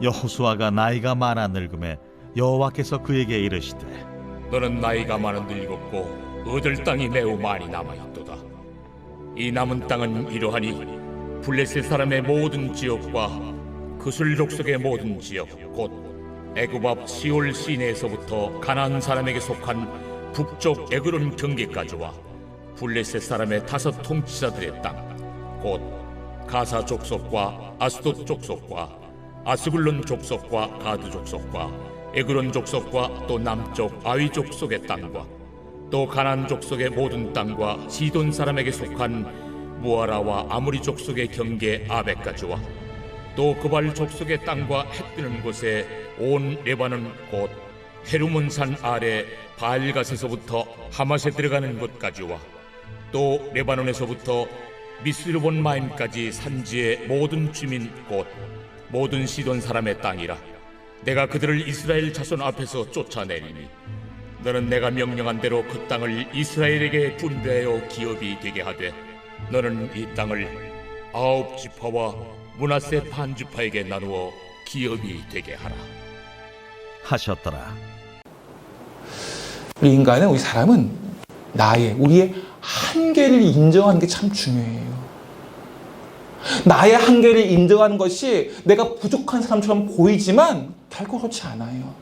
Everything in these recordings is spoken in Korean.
여호수아가 나이가 많아 늙음에 여호와께서 그에게 이르시되 너는 나이가 많아 늙었고 얻을 땅이 매우 많이 남아있도다. 이 남은 땅은 이러하니 블레셋 사람의 모든 지역과 그술 족속의 모든 지역 곧 애굽 앞 시올 시내에서부터 가나안 사람에게 속한 북쪽 에그론 경계까지와 블레셋 사람의 5 통치자들의 땅 곧 가사 족속과 아스돗 족속과 아스불론 족속과 가드 족속과 에그론 족속과 또 남쪽 아위 족속의 땅과 또 가나안 족속의 모든 땅과 시돈 사람에게 속한 무아라와 아무리 족속의 경계 아벡까지와 또 그발 족속의 땅과 해 뜨는 곳에 온 레바논 곧 헤르몬산 아래 바알갓에서부터 하맛에 들어가는 곳까지와 또 레바논에서부터 미스르본 마임까지 산지의 모든 주민 곧 모든 시돈 사람의 땅이라. 내가 그들을 이스라엘 자손 앞에서 쫓아내리니 너는 내가 명령한 대로 그 땅을 이스라엘에게 분배하여 기업이 되게 하되 너는 이 땅을 9 지파와 므낫세 반 지파에게 나누어 기업이 되게 하라 하셨더라. 우리 사람은 우리의 한계를 인정하는 게 참 중요해요. 나의 한계를 인정하는 것이 내가 부족한 사람처럼 보이지만 결코 그렇지 않아요.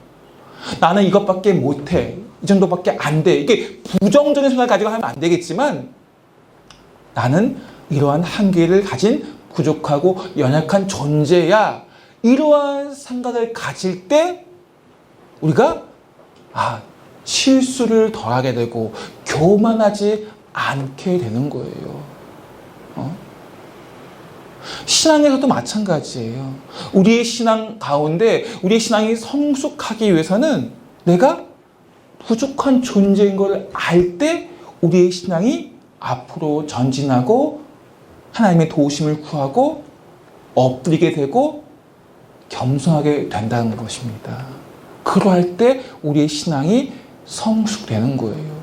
나는 이것밖에 못해, 이 정도밖에 안 돼, 이게 부정적인 생각을 가지고 하면 안 되겠지만 나는 이러한 한계를 가진 부족하고 연약한 존재야, 이러한 생각을 가질 때 우리가 실수를 덜하게 되고 교만하지 않게 되는 거예요. 신앙에서도 마찬가지예요. 우리의 신앙 가운데 우리의 신앙이 성숙하기 위해서는 내가 부족한 존재인 걸 알 때 우리의 신앙이 앞으로 전진하고 하나님의 도우심을 구하고 엎드리게 되고 겸손하게 된다는 것입니다. 그러할 때 우리의 신앙이 성숙되는 거예요.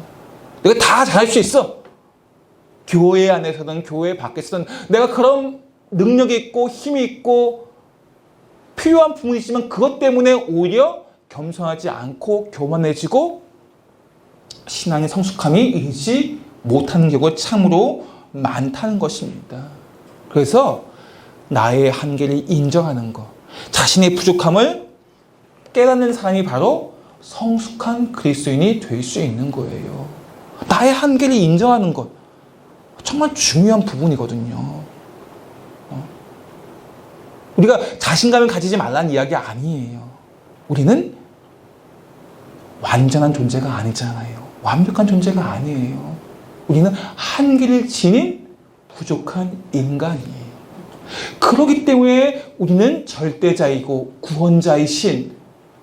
내가 다 잘할 수 있어. 교회 안에서든 교회 밖에서든 내가 그런 능력이 있고 힘이 있고 필요한 부분이 있지만 그것 때문에 오히려 겸손하지 않고 교만해지고 신앙의 성숙함이 이르지 못하는 경우가 참으로 많다는 것입니다. 그래서 나의 한계를 인정하는 것, 자신의 부족함을 깨닫는 사람이 바로 성숙한 그리스도인이 될 수 있는 거예요. 나의 한계를 인정하는 것 정말 중요한 부분이거든요. 우리가 자신감을 가지지 말라는 이야기 아니에요. 우리는 완전한 존재가 아니잖아요. 완벽한 존재가 아니에요. 우리는 한계를 지닌 부족한 인간이에요. 그렇기 때문에 우리는 절대자이고 구원자이신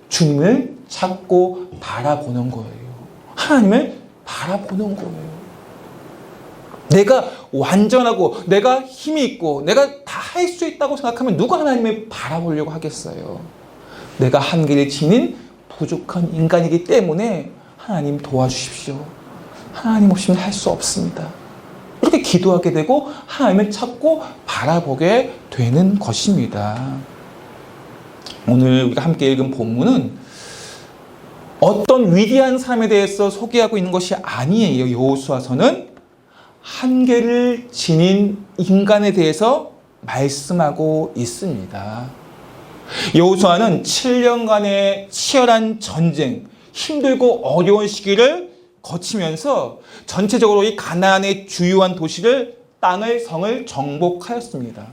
주님을 찾고 바라보는 거예요. 하나님을 바라보는 거예요. 내가 완전하고 내가 힘이 있고 내가 다 할 수 있다고 생각하면 누가 하나님을 바라보려고 하겠어요. 내가 한계를 지닌 부족한 인간이기 때문에 하나님 도와주십시오. 하나님 없이는 할 수 없습니다. 이렇게 기도하게 되고 하나님을 찾고 바라보게 되는 것입니다. 오늘 우리가 함께 읽은 본문은 어떤 위대한 사람에 대해서 소개하고 있는 것이 아니에요. 여호수아서는 한계를 지닌 인간에 대해서 말씀하고 있습니다. 여호수아는 7년간의 치열한 전쟁, 힘들고 어려운 시기를 거치면서 전체적으로 이 가나안의 주요한 도시를 성을 정복하였습니다.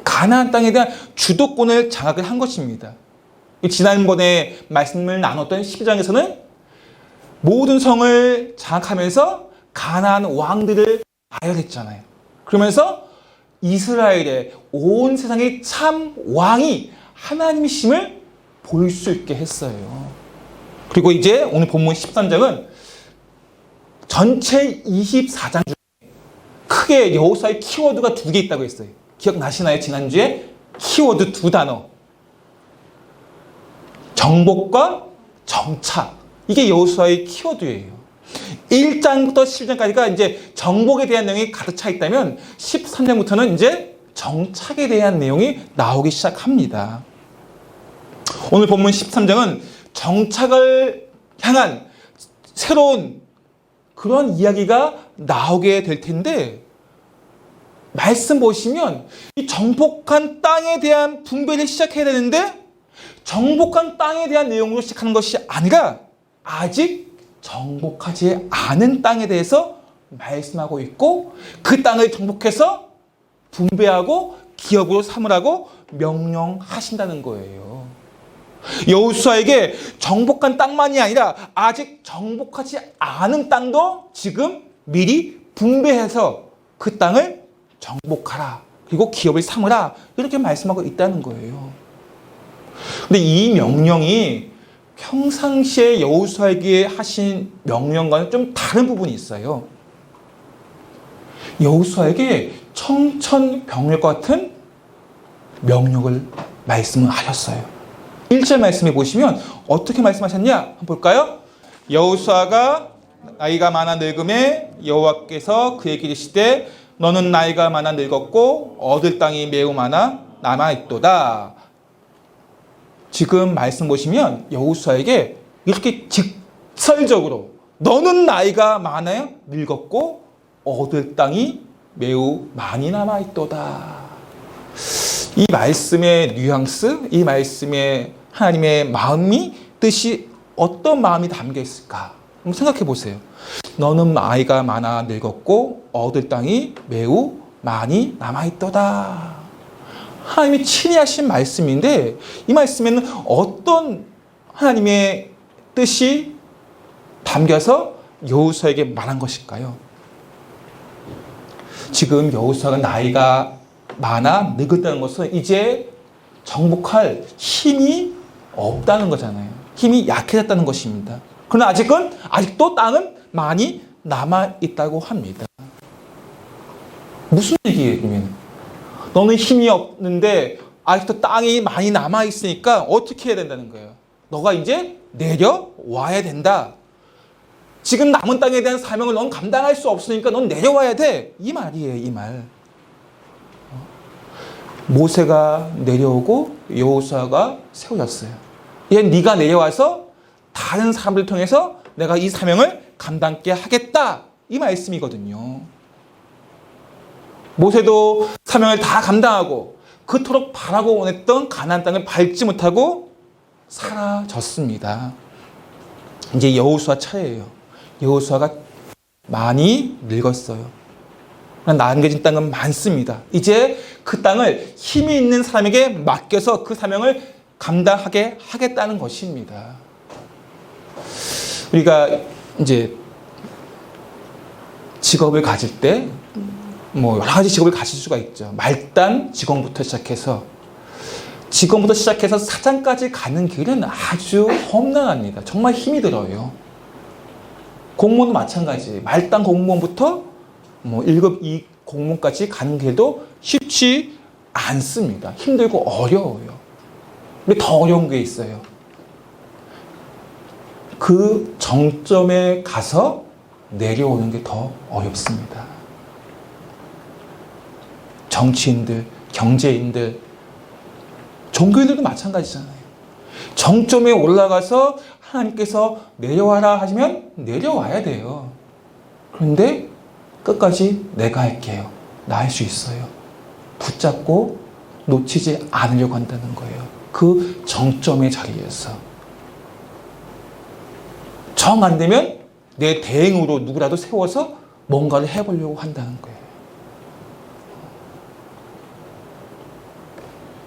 가나안 땅에 대한 주도권을 장악을 한 것입니다. 지난번에 말씀을 나눴던 12장에서는 모든 성을 장악하면서 가나안 왕들을 나열했잖아요. 그러면서 이스라엘의 온 세상의 참 왕이 하나님이심을 볼 수 있게 했어요. 그리고 이제 오늘 본문 13장은 전체 24장 중에 크게 여호수아의 키워드가 2개 있다고 했어요. 기억나시나요? 지난주에 키워드 2단어. 정복과 정착. 이게 여호수아의 키워드예요. 1장부터 7장까지가 이제 정복에 대한 내용이 가득 차 있다면 13장부터는 이제 정착에 대한 내용이 나오기 시작합니다. 오늘 본문 13장은 정착을 향한 새로운 그런 이야기가 나오게 될 텐데, 말씀 보시면 이 정복한 땅에 대한 분배를 시작해야 되는데, 정복한 땅에 대한 내용으로 시작하는 것이 아니라 아직 정복하지 않은 땅에 대해서 말씀하고 있고, 그 땅을 정복해서 분배하고 기업으로 삼으라고 명령하신다는 거예요. 여호수아에게 정복한 땅만이 아니라 아직 정복하지 않은 땅도 지금 미리 분배해서 그 땅을 정복하라, 그리고 기업을 삼으라, 이렇게 말씀하고 있다는 거예요. 근데 이 명령이 평상시에 여호수아에게 하신 명령과는 좀 다른 부분이 있어요. 여호수아에게 청천벽력과 같은 명령을 말씀을 하셨어요. 1절 말씀해 보시면 어떻게 말씀하셨냐 한번 볼까요? 여호수아가 나이가 많아 늙음에 여호와께서 그에게 이르시되 너는 나이가 많아 늙었고 얻을 땅이 매우 많아 남아있도다. 지금 말씀 보시면 여호수아에게 이렇게 직설적으로 너는 나이가 많아 늙었고 얻을 땅이 매우 많이 남아있도다. 이 말씀의 뉘앙스, 이 말씀의 하나님의 마음이, 뜻이 어떤 마음이 담겨 있을까? 한번 생각해 보세요. 너는 나이가 많아 늙었고 얻을 땅이 매우 많이 남아있도다. 하나님이 친히 하신 말씀인데, 이 말씀에는 어떤 하나님의 뜻이 담겨서 여호수아에게 말한 것일까요? 지금 여호수아가 나이가 많아 늙었다는 것은 이제 정복할 힘이 없다는 거잖아요. 힘이 약해졌다는 것입니다. 그러나 아직도 땅은 많이 남아있다고 합니다. 무슨 얘기예요, 그러면? 너는 힘이 없는데 아직도 땅이 많이 남아있으니까 어떻게 해야 된다는 거예요? 너가 이제 내려와야 된다. 지금 남은 땅에 대한 사명을 넌 감당할 수 없으니까 넌 내려와야 돼. 이 말이에요, 이 말. 모세가 내려오고 여호수아가 세워졌어요. 얘 네가 내려와서 다른 사람들을 통해서 내가 이 사명을 감당케 하겠다, 이 말씀이거든요. 모세도 사명을 다 감당하고 그토록 바라고 원했던 가나안 땅을 밟지 못하고 사라졌습니다. 이제 여호수아 차례예요. 여호수아가 많이 늙었어요. 남겨진 땅은 많습니다. 이제 그 땅을 힘이 있는 사람에게 맡겨서 그 사명을 감당하게 하겠다는 것입니다. 우리가 이제 직업을 가질 때 여러 가지 직업을 가질 수가 있죠. 말단 직원부터 시작해서 사장까지 가는 길은 아주 험난합니다. 정말 힘이 들어요. 공무원도 마찬가지. 말단 공무원부터 1급 2 공무원까지 가는 길도 쉽지 않습니다. 힘들고 어려워요. 근데 더 어려운 게 있어요. 그 정점에 가서 내려오는 게 더 어렵습니다. 정치인들, 경제인들, 종교인들도 마찬가지잖아요. 정점에 올라가서 하나님께서 내려와라 하시면 내려와야 돼요. 그런데 끝까지 내가 할게요. 나 할 수 있어요. 붙잡고 놓치지 않으려고 한다는 거예요. 그 정점의 자리에서. 정 안 되면 내 대행으로 누구라도 세워서 뭔가를 해보려고 한다는 거예요.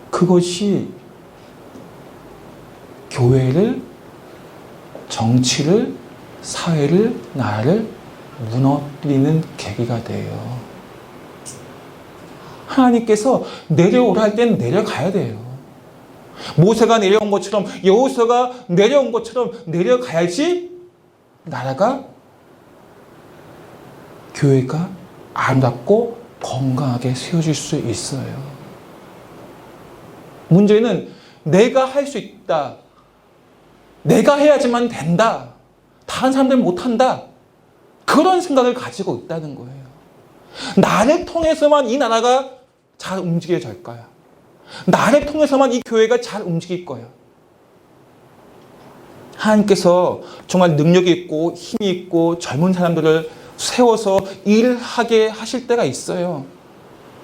그것이 교회를, 정치를, 사회를, 나라를 무너뜨리는 계기가 돼요. 하나님께서 내려오라 할 때는 내려가야 돼요. 모세가 내려온 것처럼, 여호수아가 내려온 것처럼 내려가야지 나라가, 교회가 아름답고 건강하게 세워질 수 있어요. 문제는 내가 할 수 있다, 내가 해야지만 된다, 다른 사람들은 못한다, 그런 생각을 가지고 있다는 거예요. 나를 통해서만 이 나라가 잘 움직여질 거야. 나를 통해서만 이 교회가 잘 움직일 거야. 하나님께서 정말 능력이 있고 힘이 있고 젊은 사람들을 세워서 일하게 하실 때가 있어요.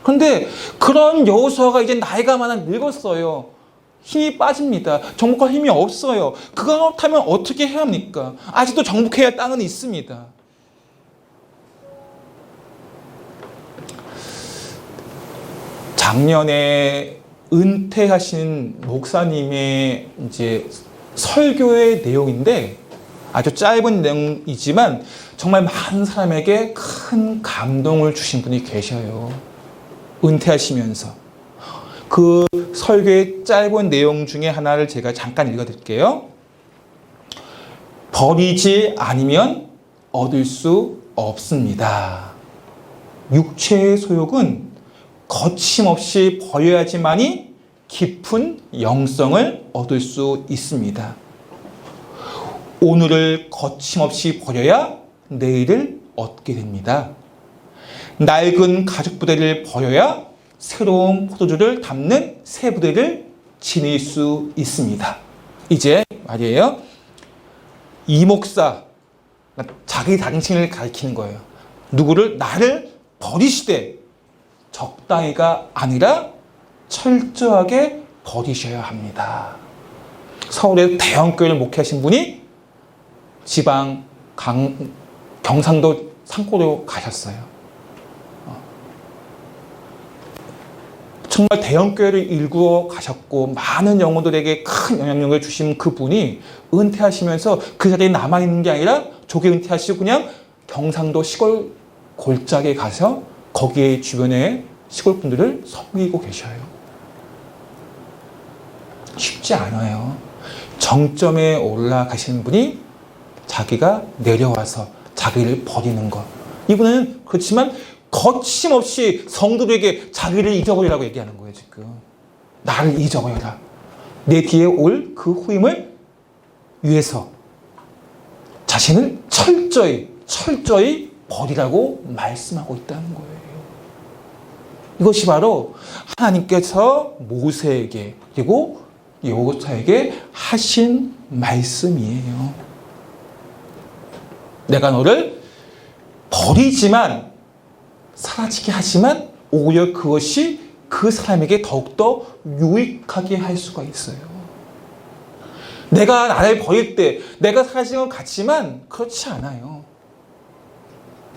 그런데 그런 여호수아가 이제 나이가 많아 늙었어요. 힘이 빠집니다. 정복할 힘이 없어요. 그렇다면 어떻게 해야 합니까? 아직도 정복해야 할 땅은 있습니다. 작년에 은퇴하신 목사님의 이제 설교의 내용인데 아주 짧은 내용이지만 정말 많은 사람에게 큰 감동을 주신 분이 계셔요. 은퇴하시면서. 그 설교의 짧은 내용 중에 하나를 제가 잠깐 읽어드릴게요. 버리지 않으면 얻을 수 없습니다. 육체의 소욕은 거침없이 버려야지만이 깊은 영성을 얻을 수 있습니다. 오늘을 거침없이 버려야 내일을 얻게 됩니다. 낡은 가죽 부대를 버려야 새로운 포도주를 담는 새 부대를 지닐 수 있습니다. 이제 말이에요. 이 목사, 자기 당신을 가리키는 거예요. 누구를? 나를 버리시되 적당히가 아니라 철저하게 버리셔야 합니다. 서울에 대형교회를 목회하신 분이 지방 경상도 산골로 가셨어요. 정말 대형교회를 일구어 가셨고 많은 영혼들에게 큰 영향력을 주신 그분이 은퇴하시면서 그 자리에 남아있는 게 아니라 조기 은퇴하시고 그냥 경상도 시골 골짜기에 가서 거기에 주변에 시골 분들을 섬기고 계셔요. 쉽지 않아요. 정점에 올라가시는 분이 자기가 내려와서 자기를 버리는 것. 이분은 그렇지만 거침없이 성도들에게 자기를 잊어버리라고 얘기하는 거예요, 지금. 나를 잊어버려라. 내 뒤에 올 그 후임을 위해서 자신을 철저히 버리라고 말씀하고 있다는 거예요. 이것이 바로 하나님께서 모세에게 그리고 여호수아에게 하신 말씀이에요. 내가 너를 버리지만 사라지게 하지만 오히려 그것이 그 사람에게 더욱더 유익하게 할 수가 있어요. 내가 나를 버릴 때 내가 사라지는 것 같지만 그렇지 않아요.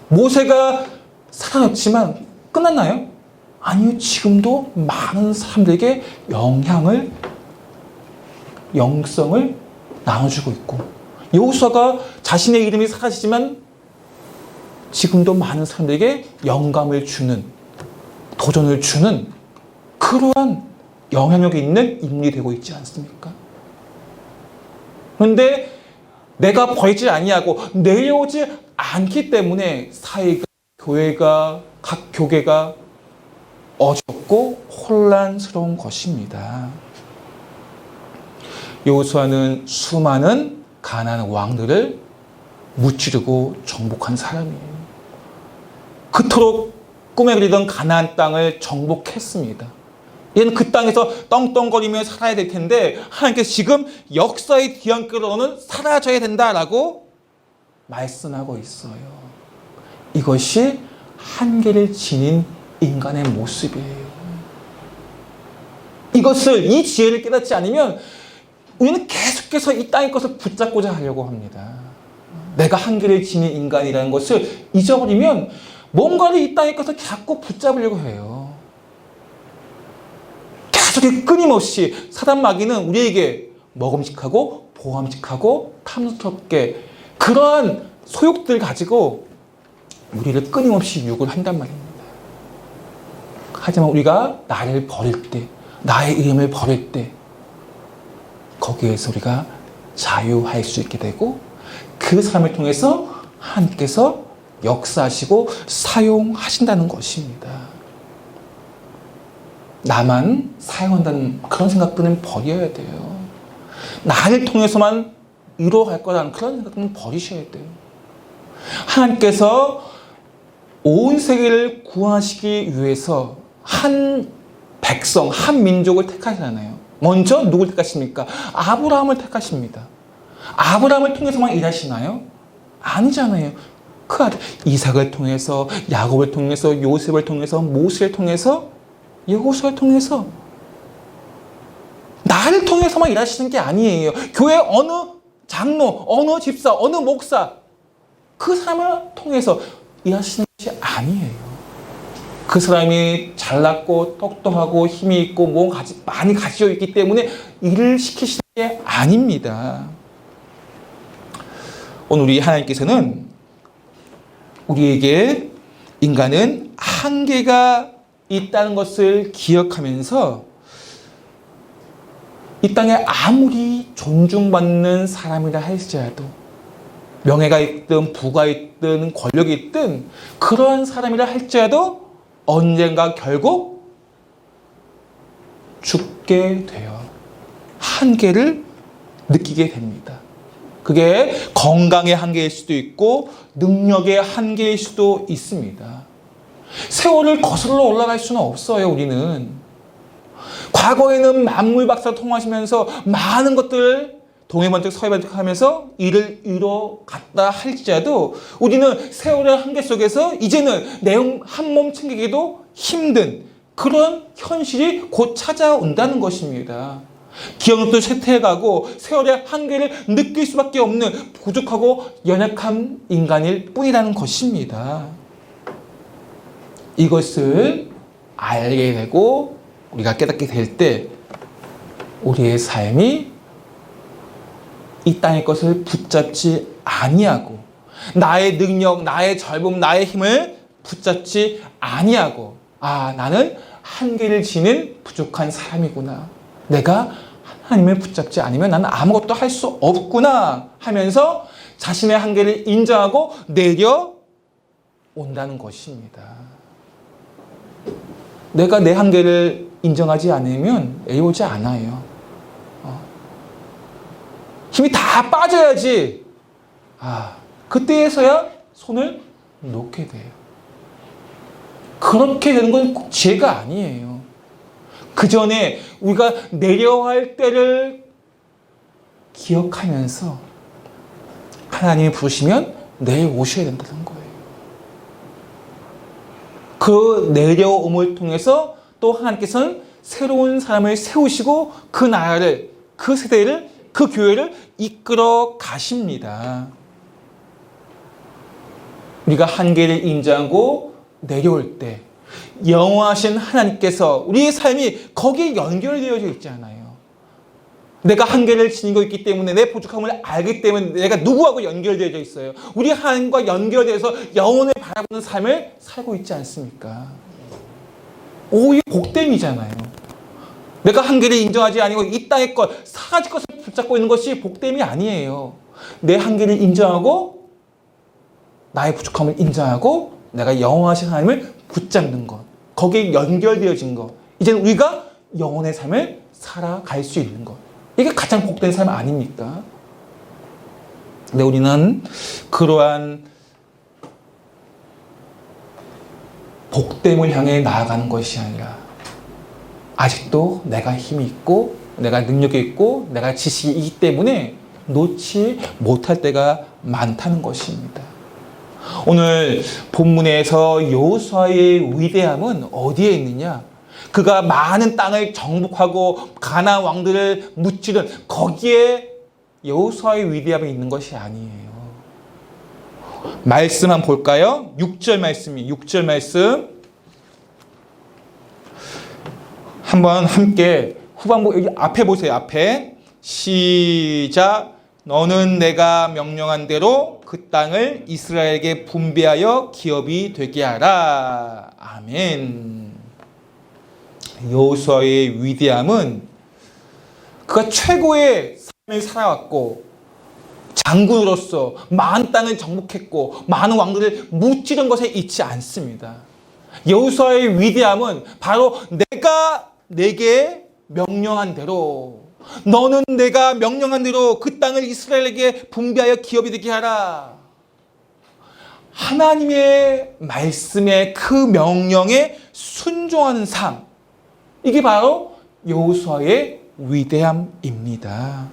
모세가 사라졌지만 끝났나요? 아니요. 지금도 많은 사람들에게 영성을 나눠주고 있고 여호수아가 자신의 이름이 사라지지만 지금도 많은 사람들에게 영감을 주는, 도전을 주는 그러한 영향력이 있는 인물이 되고 있지 않습니까? 그런데 내가 버리지 아니하고 내려오지 않기 때문에 사회가, 교회가, 각 교계가 어렵고 혼란스러운 것입니다. 여호수아는 수많은 가나안 왕들을 무찌르고 정복한 사람이에요. 그토록 꿈에 그리던 가나안 땅을 정복했습니다. 얘는 그 땅에서 떵떵거리며 살아야 될 텐데 하나님께서 지금 역사의 뒤안길로는 사라져야 된다라고 말씀하고 있어요. 이것이 한계를 지닌 인간의 모습이에요. 이 지혜를 깨닫지 않으면 우리는 계속해서 이 땅의 것을 붙잡고자 하려고 합니다. 내가 한계를 지닌 인간이라는 것을 잊어버리면 뭔가를 이 땅의 것을 자꾸 붙잡으려고 해요. 계속 끊임없이 사단 마귀는 우리에게 먹음직하고 보암직하고 탐스럽게 그러한 소욕들 가지고 우리를 끊임없이 유혹을 한단 말입니다. 하지만 우리가 나를 버릴 때, 나의 이름을 버릴 때 거기에서 우리가 자유할 수 있게 되고 그 사람을 통해서 하나님께서 역사하시고 사용하신다는 것입니다. 나만 사용한다는 그런 생각들은 버려야 돼요. 나를 통해서만 이루어갈 거라는 그런 생각들은 버리셔야 돼요. 하나님께서 온 세계를 구원하시기 위해서 한 백성, 한 민족을 택하시잖아요. 먼저 누굴 택하십니까? 아브라함을 택하십니다. 아브라함을 통해서만 일하시나요? 아니잖아요. 그 아들 이삭을 통해서, 야곱을 통해서, 요셉을 통해서, 모세를 통해서, 여호수아를 통해서, 나를 통해서만 일하시는 게 아니에요. 교회 어느 장로, 어느 집사, 어느 목사, 그 사람을 통해서 일하시는 것이 아니에요. 그 사람이 잘났고 똑똑하고 힘이 있고 많이 가지고 있기 때문에 일을 시키시는 게 아닙니다. 오늘 우리 하나님께서는 우리에게 인간은 한계가 있다는 것을 기억하면서 이 땅에 아무리 존중받는 사람이라 할지라도 명예가 있든 부가 있든 권력이 있든 그러한 사람이라 할지라도 언젠가 결국 죽게 돼요. 한계를 느끼게 됩니다. 그게 건강의 한계일 수도 있고 능력의 한계일 수도 있습니다. 세월을 거슬러 올라갈 수는 없어요. 우리는 과거에는 만물 박사 통하시면서 많은 것들을 동해번쩍 서해번쩍 하면서 일을 이뤄 갔다 할지라도 우리는 세월의 한계 속에서 이제는 내용 한 몸 챙기기도 힘든 그런 현실이 곧 찾아온다는 것입니다. 기억력도 쇠퇴해가고 세월의 한계를 느낄 수밖에 없는 부족하고 연약한 인간일 뿐이라는 것입니다. 이것을 알게 되고 우리가 깨닫게 될 때 우리의 삶이 이 땅의 것을 붙잡지 아니하고 나의 능력, 나의 젊음, 나의 힘을 붙잡지 아니하고 나는 한계를 지닌 부족한 사람이구나. 내가 하나님을 붙잡지 않으면 나는 아무것도 할 수 없구나 하면서 자신의 한계를 인정하고 내려온다는 것입니다. 내가 내 한계를 인정하지 않으면 내려오지 않아요. 힘이 다 빠져야지. 그때에서야 손을 놓게 돼요. 그렇게 되는 건 꼭 죄가 아니에요. 그 전에 우리가 내려갈 때를 기억하면서 하나님이 부르시면 내려오셔야 된다는 거예요. 그 내려옴을 통해서 또 하나님께서는 새로운 사람을 세우시고 그 나라를, 그 세대를, 그 교회를 이끌어 가십니다. 우리가 한계를 인정하고 내려올 때 영원하신 하나님께서 우리의 삶이 거기에 연결되어져 있잖아요. 내가 한계를 지니고 있기 때문에 내 부족함을 알기 때문에 내가 누구하고 연결되어져 있어요. 우리 하나님과 연결돼서 영혼을 바라보는 삶을 살고 있지 않습니까? 오히려 복됨이잖아요. 내가 한계를 인정하지 아니고 이 땅의 것, 사가지 것을 붙잡고 있는 것이 복됨이 아니에요. 내 한계를 인정하고 나의 부족함을 인정하고 내가 영원하신 하나님을 붙잡는 것, 거기에 연결되어진 것, 이제는 우리가 영혼의 삶을 살아갈 수 있는 것, 이게 가장 복된 삶 아닙니까? 근데 우리는 그러한 복됨을 향해 나아가는 것이 아니라 아직도 내가 힘이 있고 내가 능력이 있고 내가 지식이 있기 때문에 놓지 못할 때가 많다는 것입니다. 오늘 본문에서 여호수아의 위대함은 어디에 있느냐? 그가 많은 땅을 정복하고 가나안 왕들을 무찌른 거기에 여호수아의 위대함이 있는 것이 아니에요. 말씀 한번 볼까요? 6절 말씀이 6절 말씀 한번 함께 후반부 여기 앞에 보세요. 앞에 시작. 너는 내가 명령한 대로 그 땅을 이스라엘에게 분배하여 기업이 되게 하라. 아멘. 여호수아의 위대함은 그가 최고의 삶을 살아왔고 장군으로서 많은 땅을 정복했고 많은 왕들을 무찌른 것에 있지 않습니다. 여호수아의 위대함은 바로 내가 내게 명령한 대로, 너는 내가 명령한 대로 그 땅을 이스라엘에게 분배하여 기업이 되게 하라. 하나님의 말씀에 그 명령에 순종하는 삶, 이게 바로 여호수아의 위대함입니다.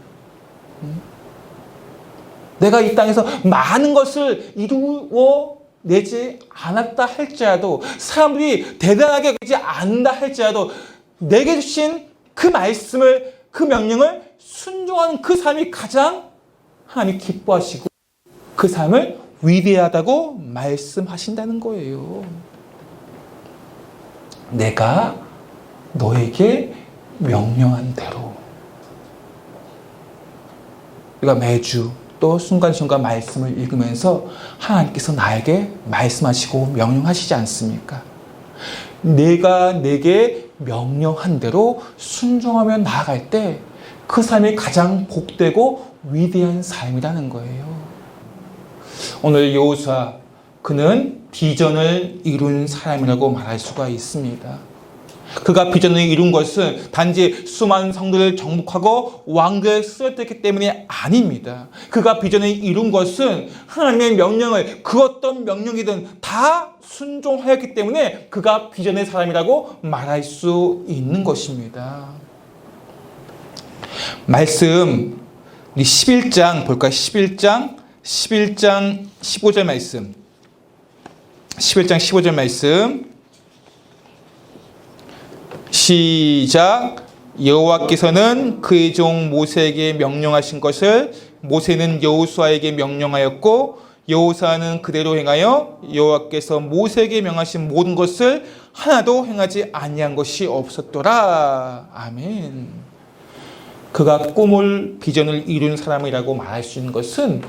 내가 이 땅에서 많은 것을 이루어내지 않았다 할지라도, 사람들이 대단하게 여기지 않는다 할지라도, 내게 주신 그 말씀을, 그 명령을 순종하는 그 삶이 가장 하나님이 기뻐하시고 그 삶을 위대하다고 말씀하신다는 거예요. 내가 너에게 명령한 대로. 우리가 매주 또 순간순간 말씀을 읽으면서 하나님께서 나에게 말씀하시고 명령하시지 않습니까? 내가 내게 명령한 대로 순종하며 나아갈 때 그 삶이 가장 복되고 위대한 삶이라는 거예요. 오늘 여호수아, 그는 비전을 이룬 사람이라고 말할 수가 있습니다. 그가 비전을 이룬 것은 단지 수많은 성들을 정복하고 왕들을 쓰러뜨렸기 때문이 아닙니다. 그가 비전을 이룬 것은 하나님의 명령을, 그 어떤 명령이든 다 순종하였기 때문에 그가 비전의 사람이라고 말할 수 있는 것입니다. 말씀, 우리 11장 볼까요? 11장 15절 말씀. 11장 15절 말씀. 시작. 여호와께서는 그의 종 모세에게 명령하신 것을 모세는 여호수아에게 명령하였고 여호수아는 그대로 행하여 여호와께서 모세에게 명하신 모든 것을 하나도 행하지 아니한 것이 없었더라. 아멘. 그가 꿈을, 비전을 이룬 사람이라고 말할 수 있는 것은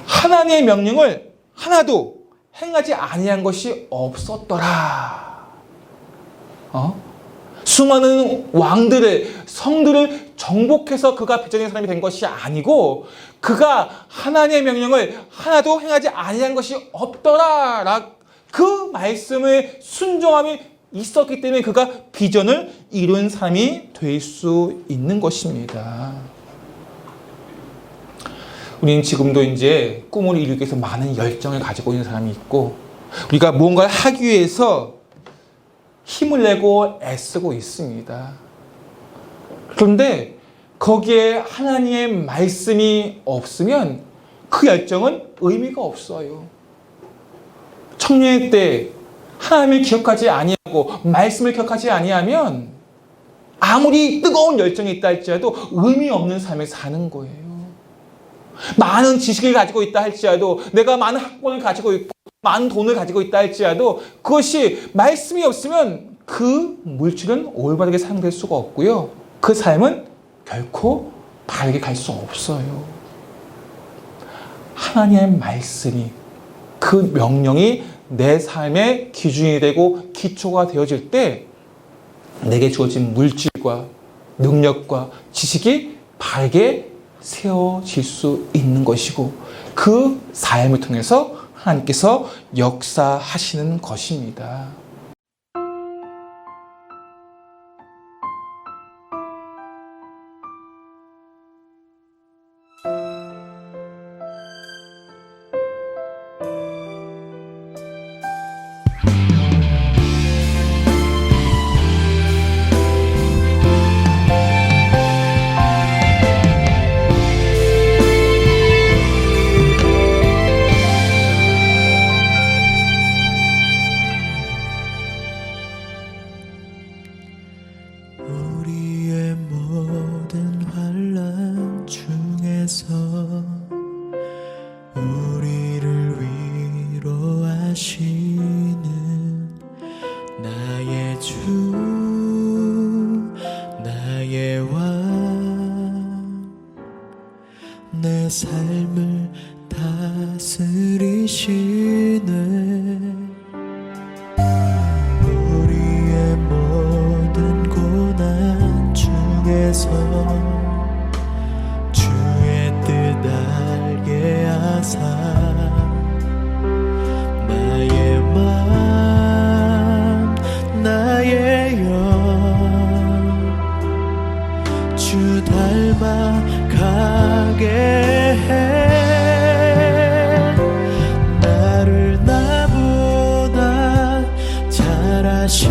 하나님의 명령을 하나도 행하지 아니한 것이 없었더라. 수많은 왕들을, 성들을 정복해서 그가 비전의 사람이 된 것이 아니고 그가 하나님의 명령을 하나도 행하지 아니한 것이 없더라. 그 말씀을 순종함이 있었기 때문에 그가 비전을 이룬 사람이 될 수 있는 것입니다. 우리는 지금도 이제 꿈을 이루기 위해서 많은 열정을 가지고 있는 사람이 있고, 우리가 무언가를 하기 위해서 힘을 내고 애쓰고 있습니다. 그런데 거기에 하나님의 말씀이 없으면 그 열정은 의미가 없어요. 청년의 때 하나님을 기억하지 아니하고 말씀을 기억하지 아니하면 아무리 뜨거운 열정이 있다 할지라도 의미 없는 삶을 사는 거예요. 많은 지식을 가지고 있다 할지라도, 내가 많은 학問가지고 있고 많은 돈을 가지고 있다 할지라도 그것이 말씀이 없으면 그 물질은 올바르게 사용될 수가 없고요. 그 삶은 결코 바르게 갈 수 없어요. 하나님의 말씀이, 그 명령이 내 삶의 기준이 되고 기초가 되어질 때 내게 주어진 물질과 능력과 지식이 바르게 세워질 수 있는 것이고 그 삶을 통해서 하나님께서 역사하시는 것입니다. 우리의 모든 환난 중에서 우리를 위로하시는 나의 주, 나의 왕, 내 삶을 다스리시네. 우리의 모든 고난 중에서 주의 뜻 알게 하사 나의 맘, 나의 영, 주 닮아가게 해. 나를 나보다 잘하시